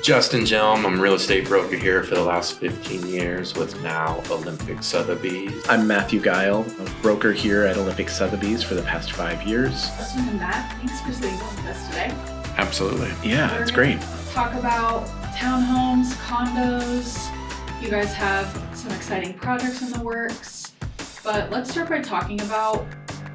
Justin Hjelm. I'm a real estate broker here for the last 15 years with now Olympia Sotheby's. I'm Matthew Guile, a broker here at Olympia Sotheby's for the past 5 years. Hjelm and Matt, thanks for sitting with us today. Absolutely. Yeah, it's great. Talk about townhomes, condos. You guys have some exciting projects in the works, but let's start by talking about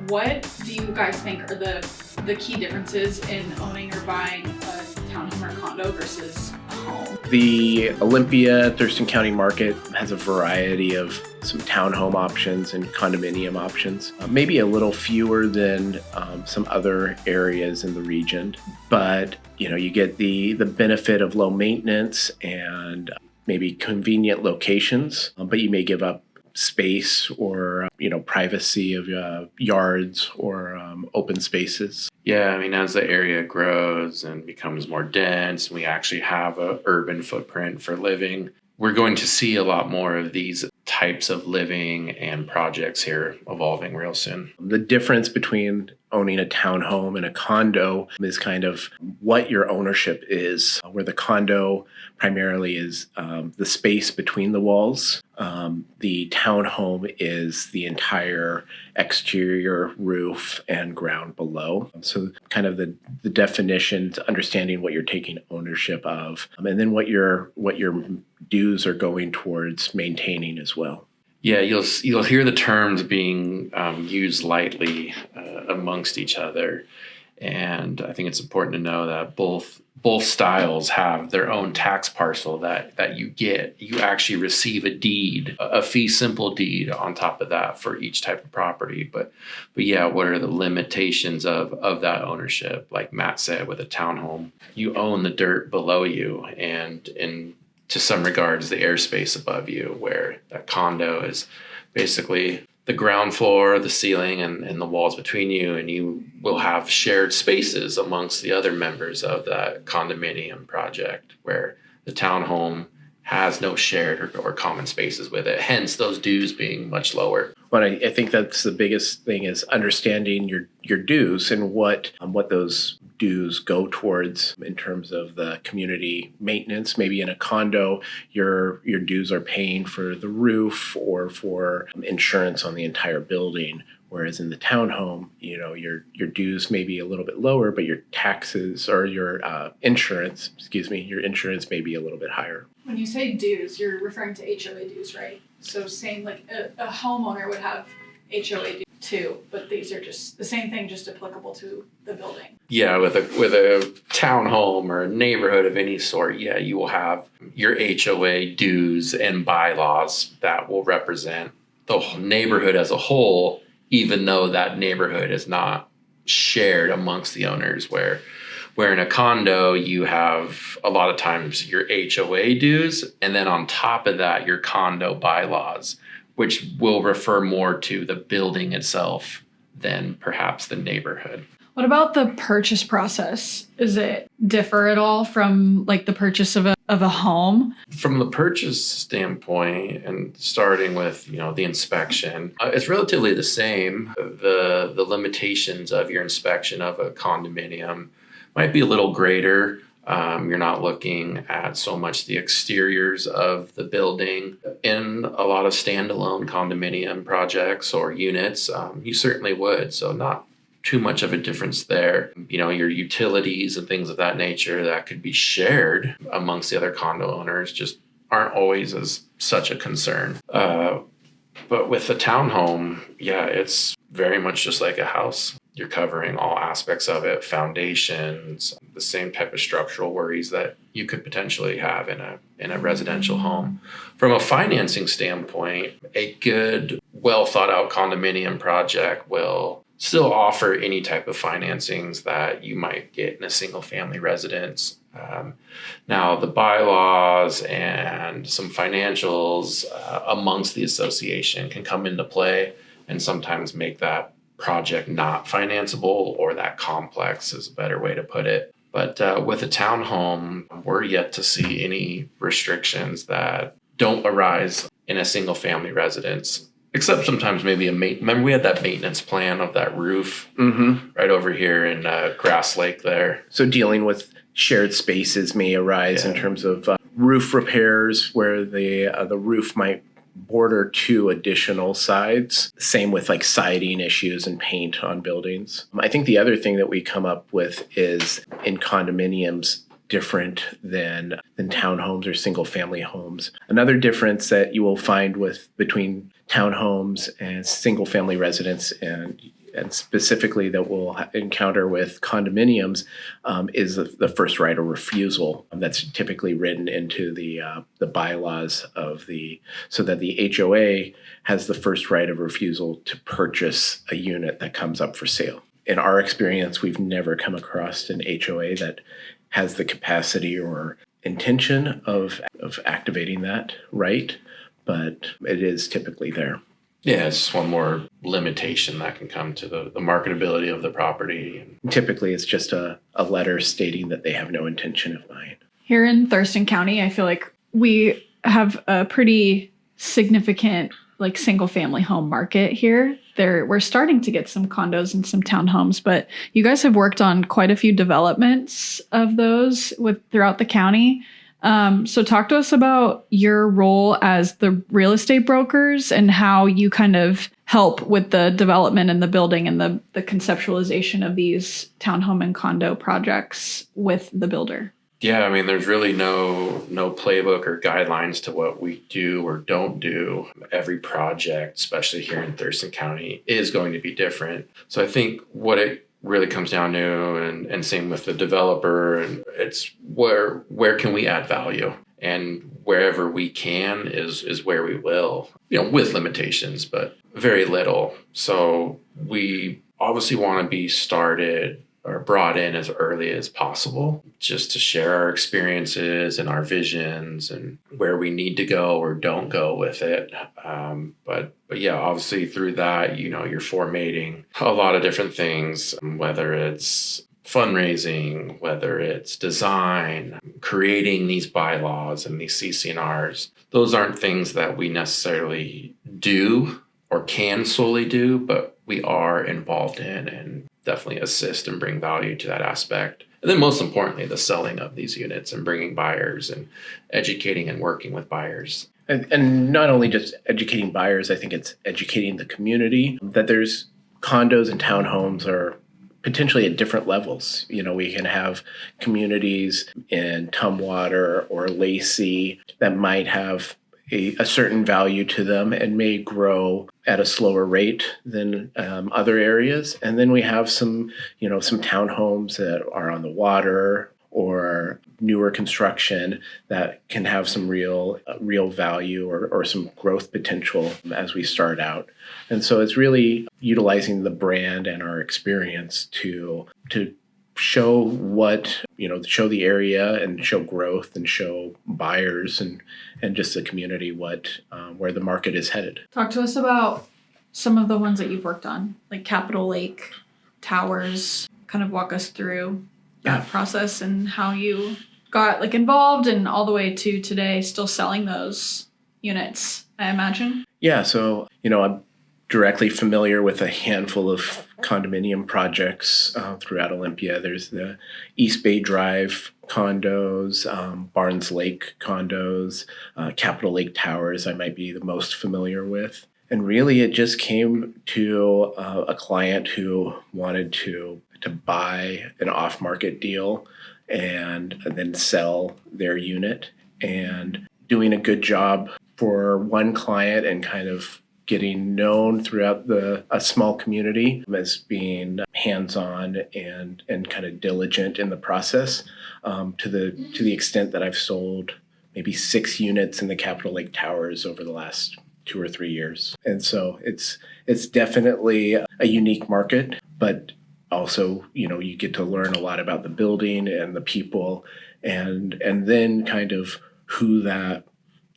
what do you guys think are the key differences in owning or buying a townhome or condo versus a home? The Olympia, THurston County market has a variety of some townhome options and condominium options, maybe a little fewer than some other areas in the region, but you get the benefit of low maintenance and maybe convenient locations, but you may give up space or privacy of yards or open spaces. Yeah, I mean, as the area grows and becomes more dense, we actually have an urban footprint for living. We're going to see a lot more of these types of living and projects here evolving real soon. The difference between owning a townhome and a condo is kind of what your ownership is, where the condo primarily is the space between the walls. The townhome is the entire exterior roof and ground below. So kind of the definition to understanding what you're taking ownership of, and then what your dues are going towards maintaining as well. Yeah, you'll hear the terms being used lightly amongst each other, and I think it's important to know that both styles have their own tax parcel that you get. You actually receive a deed, a fee simple deed on top of that for each type of property. But yeah, what are the limitations of that ownership? Like Matt said, with a townhome, you own the dirt below you, and to some regards, the airspace above you, where that condo is basically the ground floor, the ceiling, and the walls between you, and you will have shared spaces amongst the other members of that condominium project, where the townhome has no shared or common spaces with it, hence those dues being much lower. But I think that's the biggest thing is understanding your dues and what those dues go towards in terms of the community maintenance. Maybe in a condo, your dues are paying for the roof or for insurance on the entire building. Whereas in the townhome, your dues may be a little bit lower, but your taxes or your insurance may be a little bit higher. When you say dues, you're referring to HOA dues, right? So same like a homeowner would have HOA dues too, but these are just the same thing, just applicable to the building. Yeah, with a townhome or a neighborhood of any sort, yeah, you will have your HOA dues and bylaws that will represent the whole neighborhood as a whole, even though that neighborhood is not shared amongst the owners, where in a condo, you have a lot of times your HOA dues, and then on top of that, your condo bylaws, which will refer more to the building itself than perhaps the neighborhood. What about the purchase process? Does it differ at all from like the purchase of a home? From the purchase standpoint, and starting with the inspection, it's relatively the same. The limitations of your inspection of a condominium might be a little greater. You're not looking at so much the exteriors of the building. In a lot of standalone condominium projects or units, you certainly would. So not too much of a difference there. Your utilities and things of that nature that could be shared amongst the other condo owners just aren't always as such a concern. But with the townhome, yeah, it's very much just like a house. You're covering all aspects of it, foundations, the same type of structural worries that you could potentially have in a residential home. From a financing standpoint, a good, well thought out condominium project will still offer any type of financings that you might get in a single family residence. Now, the bylaws and some financials amongst the association can come into play and sometimes make that project not financeable, or that complex is a better way to put it. But with a townhome, we're yet to see any restrictions that don't arise in a single family residence Except sometimes maybe remember we had that maintenance plan of that roof right over here in Grass Lake there. So dealing with shared spaces may arise in terms of roof repairs where the roof might border two additional sides. Same with like siding issues and paint on buildings. I think the other thing that we come up with is in condominiums different than townhomes or single family homes. Another difference that you will find between townhomes and single family residents and specifically that we'll encounter with condominiums is the first right of refusal that's typically written into the bylaws so that the HOA has the first right of refusal to purchase a unit that comes up for sale. In our experience, we've never come across an HOA that has the capacity or intention of activating that right, but it is typically there. Yeah, it's just one more limitation that can come to the marketability of the property. Typically, it's just a letter stating that they have no intention of buying. Here in THurston County, I feel like we have a pretty significant like single family home market here. We're starting to get some condos and some townhomes, but you guys have worked on quite a few developments of those throughout the county. So talk to us about your role as the real estate brokers and how you kind of help with the development and the building and the conceptualization of these townhome and condo projects with the builder. Yeah, I mean, there's really no playbook or guidelines to what we do or don't do. Every project, especially here in Thurston County, is going to be different. So I think what it really comes down to, and same with the developer, and it's where can we add value, and wherever we can is where we will, with limitations, but very little. So we obviously want to be started or brought in as early as possible, just to share our experiences and our visions and where we need to go or don't go with it. But yeah, obviously through that, you're formatting a lot of different things, whether it's fundraising, whether it's design, creating these bylaws and these CC&Rs. Those aren't things that we necessarily do or can solely do, but we are involved in and definitely assist and bring value to that aspect. And then most importantly, the selling of these units and bringing buyers and educating and working with buyers. And not only just educating buyers, I think it's educating the community that there's condos and townhomes are potentially at different levels. We can have communities in Tumwater or Lacey that might have a certain value to them and may grow at a slower rate than other areas. And then we have some townhomes that are on the water or newer construction that can have some real value or some growth potential as we start out. And so it's really utilizing the brand and our experience to show show the area and show growth and show buyers and just the community where the market is headed. Talk to us about some of the ones that you've worked on, like Capitol Lake, Towers. Kind of walk us through that process and how you got involved and all the way to today still selling those units, I imagine. Yeah, so I'm directly familiar with a handful of condominium projects throughout Olympia. There's the East Bay Drive condos, Barnes Lake condos, Capitol Lake Towers I might be the most familiar with. And really it just came to a client who wanted to buy an off-market deal and then sell their unit, and doing a good job for one client and kind of getting known throughout a small community as being hands-on and kind of diligent in the process, to the extent that I've sold maybe 6 units in the Capitol Lake Towers over the last 2 or 3 years. And so it's definitely a unique market, but also, you get to learn a lot about the building and the people and then kind of who the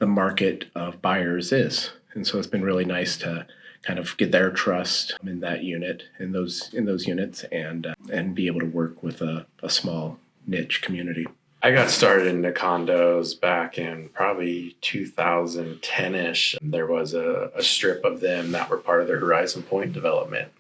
market of buyers is. And so it's been really nice to kind of get their trust in that unit, in those units, and be able to work with a small niche community. I got started into condos back in probably 2010-ish. There was a strip of them that were part of the Horizon Point development,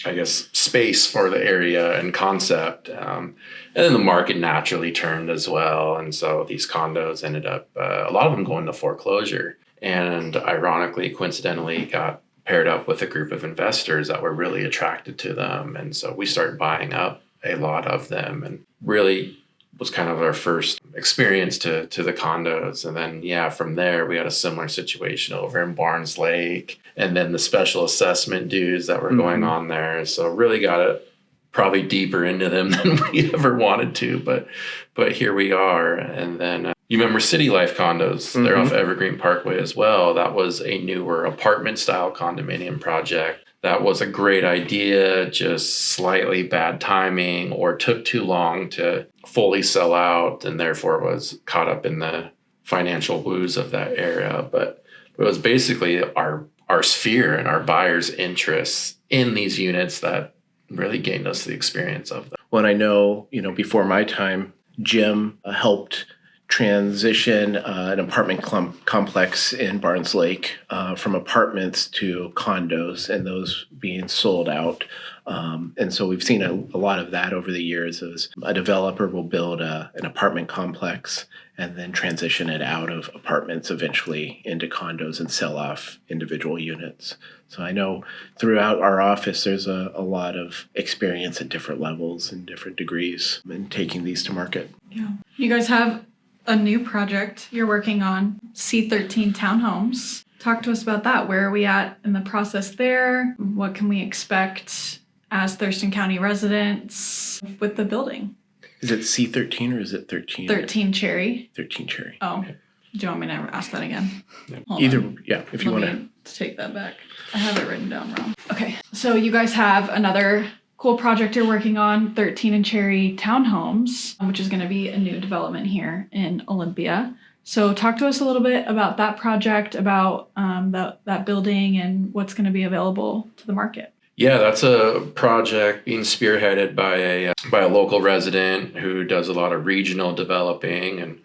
I guess, space for the area and concept. And then the market naturally turned as well. And so these condos ended up, a lot of them going to foreclosure. And ironically, coincidentally, got paired up with a group of investors that were really attracted to them. And so we started buying up a lot of them, and really was kind of our first experience to the condos. And then, yeah, from there, we had a similar situation over in Barnes Lake, and then the special assessment dues that were going on there. So really got it probably deeper into them than we ever wanted to, but here we are. And then you remember City Life condos, they're off Evergreen Parkway as well. That was a newer apartment style condominium project. That was a great idea, just slightly bad timing, or took too long to fully sell out, and therefore was caught up in the financial woes of that era. But it was basically our sphere and our buyers' interests in these units that really gained us the experience of them. Well, I know, before my time, Jim helped transition an apartment complex in Barnes Lake from apartments to condos, and those being sold out. And so we've seen a lot of that over the years. As a developer will build an apartment complex and then transition it out of apartments eventually into condos and sell off individual units. So I know throughout our office, there's a lot of experience at different levels and different degrees in taking these to market. Yeah. You guys have a new project you're working on, C13 Townhomes. Talk to us about that. Where are we at in the process there? What can we expect as THurston County residents with the building? Is it C13 or is it 13? 13 Cherry. 13 Cherry. Oh, Okay. Do you want me to ask that again? Yeah. Hold Either, on. yeah, if you want Let me take that back. I have it written down wrong. Okay, so you guys have another cool project you're working on, 13 and Cherry Townhomes, which is going to be a new development here in Olympia. So talk to us a little bit about that project, about that building, and what's going to be available to the market. Yeah, that's a project being spearheaded by a local resident who does a lot of regional developing and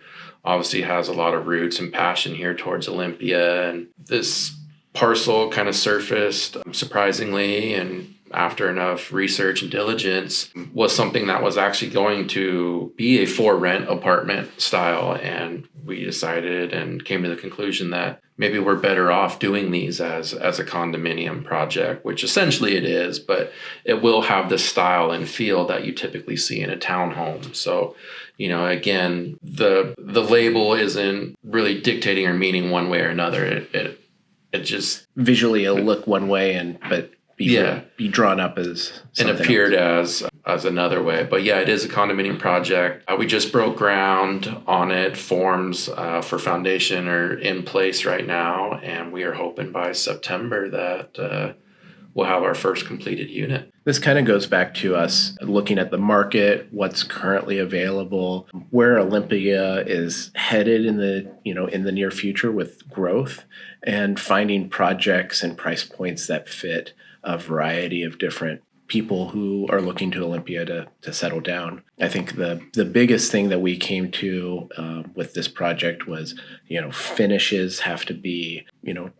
obviously has a lot of roots and passion here towards Olympia. And this parcel kind of surfaced surprisingly, and after enough research and diligence, was something that was actually going to be a for rent apartment style. And we decided and came to the conclusion that maybe we're better off doing these as a condominium project, which essentially it is, but it will have the style and feel that you typically see in a townhome. So, again, the label isn't really dictating or meaning one way or another. It just visually it'll look one way but be drawn up as something and appeared else. as another way. But yeah, it is a condominium project. We just broke ground on it. Forms for foundation are in place right now, and we are hoping by September that we'll have our first completed unit. This kind of goes back to us looking at the market, what's currently available, where Olympia is headed in the near future with growth, and finding projects and price points that fit a variety of different people who are looking to Olympia to settle down. I think the biggest thing that we came to with this project was, finishes have to be,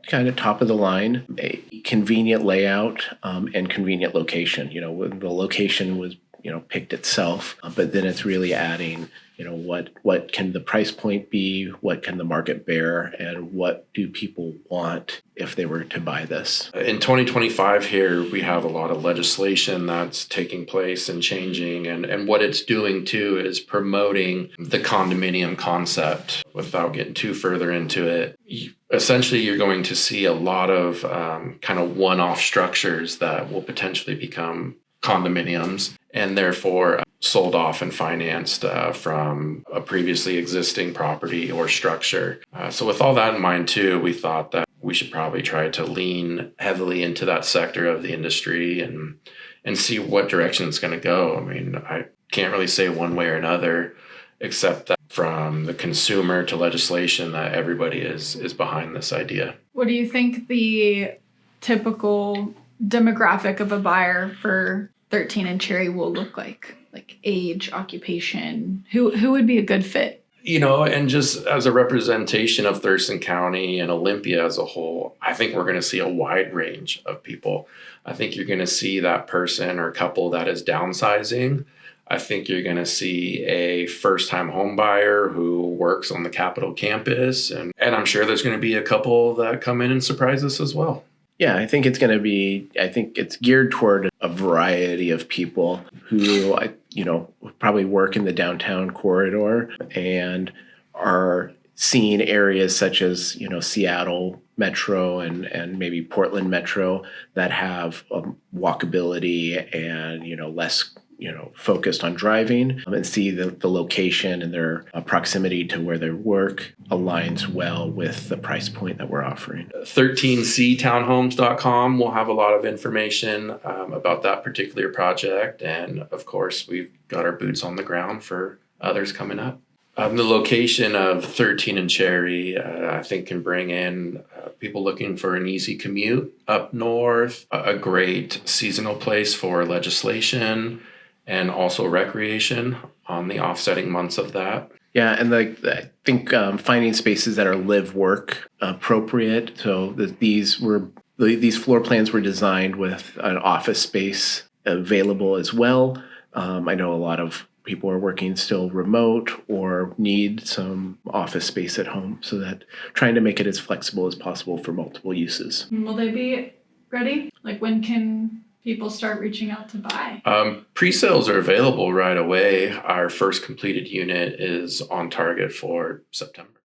kind of top of the line, a convenient layout and convenient location. The location was, picked itself, but then it's really adding, what can the price point be? What can the market bear? And what do people want if they were to buy this? In 2025 here, we have a lot of legislation that's taking place and changing. And what it's doing too is promoting the condominium concept. Without getting too further into it, essentially you're going to see a lot of kind of one-off structures that will potentially become condominiums, and therefore sold off and financed from a previously existing property or structure. So with all that in mind too, we thought that we should probably try to lean heavily into that sector of the industry and see what direction it's going to go. I mean, I can't really say one way or another, except that from the consumer to legislation, that everybody is behind this idea. What do you think the typical demographic of a buyer for 13 and Cherry will look like? like age, occupation? Who would be a good fit? And just as a representation of Thurston County and Olympia as a whole, I think we're going to see a wide range of people. I think you're going to see that person or couple that is downsizing. I think you're going to see a first-time home buyer who works on the Capitol campus. And I'm sure there's going to be a couple that come in and surprise us as well. Yeah, I think it's geared toward a variety of people who, probably work in the downtown corridor and are seeing areas such as, Seattle Metro and maybe Portland Metro that have walkability and, less focused on driving, and see the location and their proximity to where they work aligns well with the price point that we're offering. 13ctownhomes.com will have a lot of information about that particular project. And of course, we've got our boots on the ground for others coming up. The location of 13 and Cherry, I think, can bring in people looking for an easy commute up north, a great seasonal place for legislation, and also recreation on the offsetting months of that. Yeah, and I think finding spaces that are live-work appropriate. So these floor plans were designed with an office space available as well. I know a lot of people are working still remote or need some office space at home, so that trying to make it as flexible as possible for multiple uses. Will they be ready? Like, when can people start reaching out to buy? Pre-sales are available right away. Our first completed unit is on target for September.